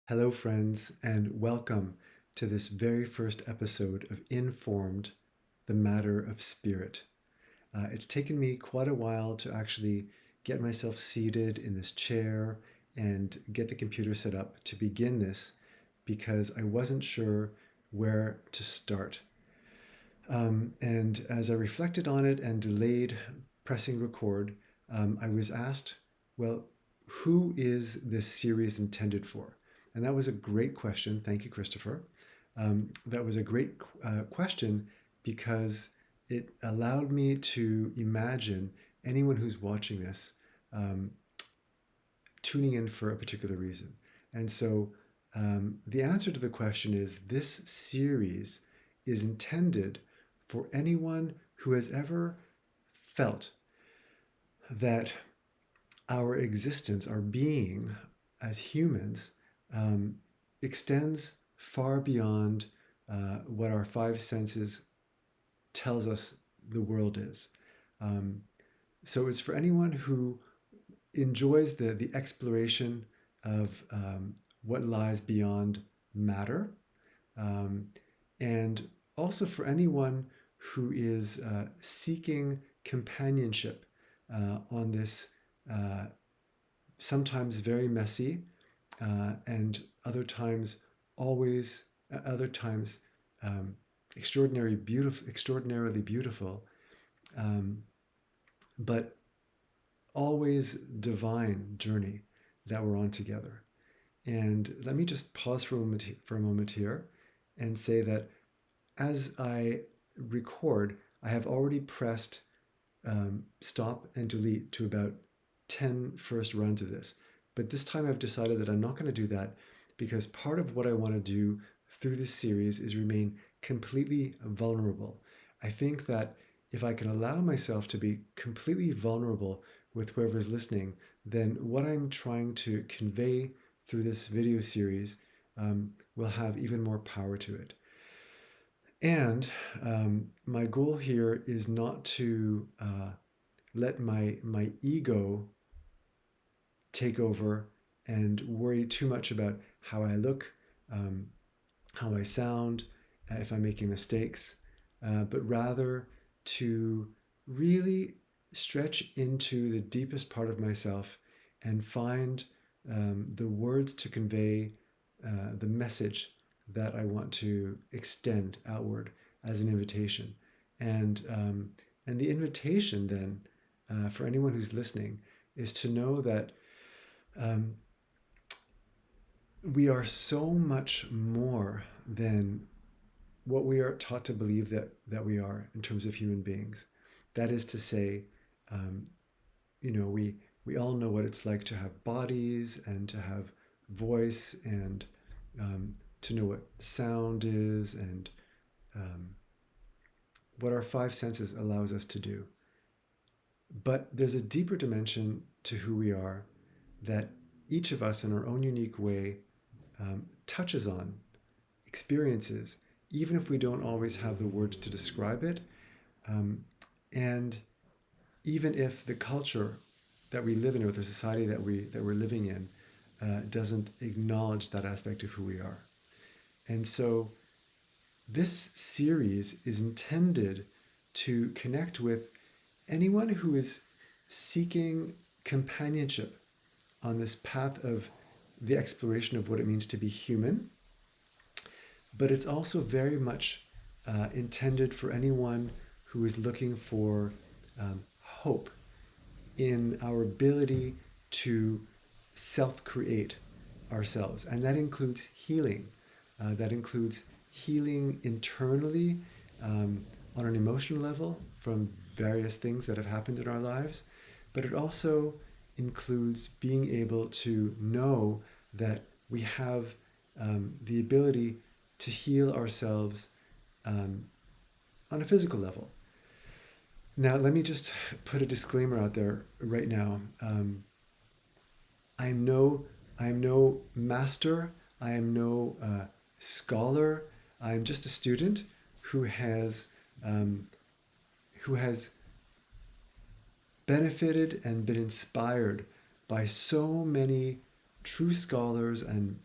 Hello, friends, and welcome to this very first episode of Informed, the Matter of Spirit. It's taken me quite a while to actually get myself seated in this chair and get the computer set up to begin this because I wasn't sure where to start. And as I reflected on it and delayed pressing record, I was asked, well, who is this series intended for? And that was a great question. Thank you, Christopher. That was a great question because it allowed me to imagine anyone who's watching this um, tuning in for a particular reason. And so the answer to the question is this series is intended for anyone who has ever felt that our existence, our being as humans, um, extends far beyond what our five senses tells us the world is. Um, so it's for anyone who enjoys the exploration of what lies beyond matter, um, and also for anyone who is seeking companionship on this sometimes very messy and always other times um, extraordinarily beautiful, um, but always divine journey that we're on together. And let me just pause for a moment here and say that as I record, I have already pressed stop and delete to about 10 first runs of this. But this time I've decided that I'm not going to do that because part of what I want to do through this series is remain completely vulnerable. I think that if I can allow myself to be completely vulnerable with whoever's listening, then what I'm trying to convey through this video series will have even more power to it. And my goal here is not to let my ego take over and worry too much about how I look, um, how I sound, if I'm making mistakes, but rather to really stretch into the deepest part of myself and find the words to convey the message that I want to extend outward as an invitation. And the invitation then for anyone who's listening is to know that um, we are so much more than what we are taught to believe that we are in terms of human beings. That is to say, um, we all know what it's like to have bodies and to have voice and to know what sound is and um, what our five senses allows us to do. But there's a deeper dimension to who we are that each of us in our own unique way touches on, experiences, even if we don't always have the words to describe it. And even if the culture that we live in, or the society that we're living in, doesn't acknowledge that aspect of who we are. And so this series is intended to connect with anyone who is seeking companionship on this path of the exploration of what it means to be human. But it's also very much intended for anyone who is looking for hope in our ability to self create ourselves. And that includes healing. That includes healing internally on an emotional level from various things that have happened in our lives. But it also includes being able to know that we have the ability to heal ourselves on a physical level. Now, let me just put a disclaimer out there right now. I am no master. I am no scholar. I am just a student who um, has benefited and been inspired by so many true scholars and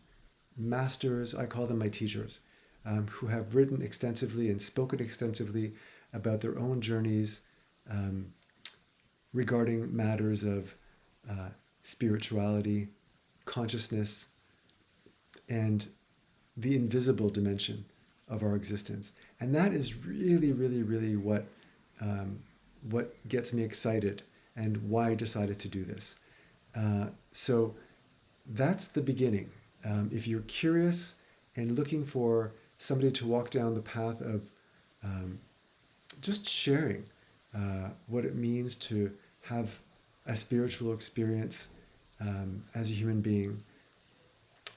masters, I call them my teachers, who have written extensively and spoken extensively about their own journeys um, regarding matters of uh, spirituality, consciousness, and the invisible dimension of our existence. And that is really, really, really um, what gets me excited and why I decided to do this. So that's the beginning. If you're curious and looking for somebody to walk down the path of um, just sharing what it means to have a spiritual experience as a human being,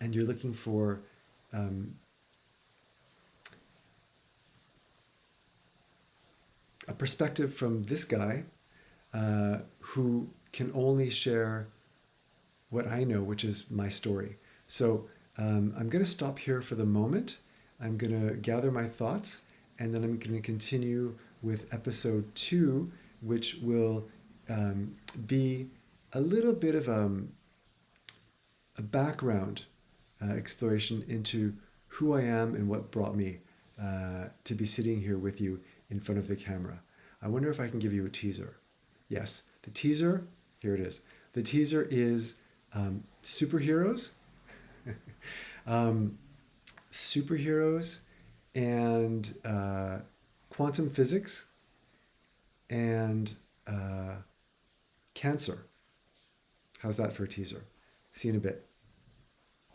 and you're looking for um, a perspective from this guy who can only share what I know, which is my story. So I'm going to stop here for the moment. I'm going to gather my thoughts, and then I'm going to continue with episode 2, which will be a little bit of a background exploration into who I am and what brought me to be sitting here with you in front of the camera. I wonder if I can give you a teaser. Yes, the teaser, here it is. The teaser is superheroes, um, superheroes, and quantum physics, and cancer. How's that for a teaser? See you in a bit.